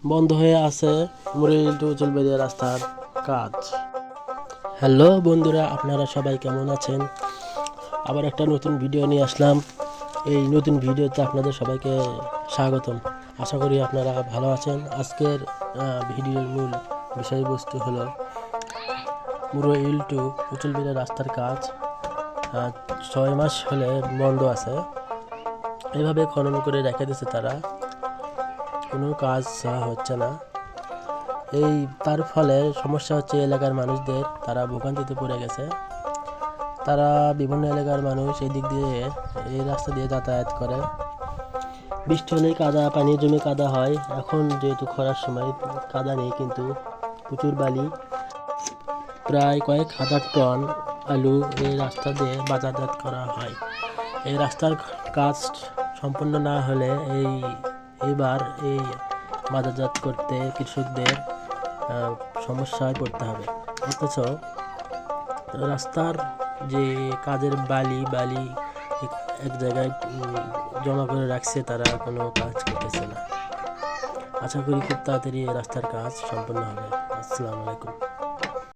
বন্ধ হয়ে আছে মুরাইল টু উচলবেড়িয়া রাস্তার কাজ। হ্যালো বন্ধুরা, আপনারা সবাই কেমন আছেন? আবার একটা নতুন ভিডিও নিয়ে আসলাম। এই নতুন ভিডিওতে আপনাদের সবাইকে স্বাগতম। আশা করি আপনারা ভালো আছেন। আজকের ভিডিওর মূল বিষয়বস্তু হলো মুরাইল টু উচলবেড়িয়া রাস্তার কাজ 6 মাস হলে বন্ধ আছে। এভাবে খনন করে রেখে দিয়েছে তারা, কোনো কাজ হচ্ছে না। তার ফলে সমস্যা হচ্ছে এলাকার মানুষদের, তারা ভোগান্তিতে পড়ে গেছে। তারা বিভিন্ন এলাকার মানুষ এই দিক দিয়ে এই রাস্তা দিয়ে যাতায়াত করে। বৃষ্টি হলেই কাদা, পানি জমে কাদা হয়। এখন যেহেতু খরার সময়, কাদা নেই কিন্তু প্রচুর বালি। প্রায় কয়েক হাজার টন আলু এই রাস্তা দিয়ে বাজারজাত করা হয়। এই রাস্তার কাজ সম্পন্ন না হলে এইবার এই বাজারজাত করতে কৃষকদের সমস্যায় পড়তে হবে। অথচ রাস্তার যে কাজের বালি এক জায়গায় জমা করে রাখছে, তারা কোনো কাজ করতেছে না। আশা করি খুব তাড়াতাড়ি এই রাস্তার কাজ সম্পন্ন হবে। আসসালামু আলাইকুম।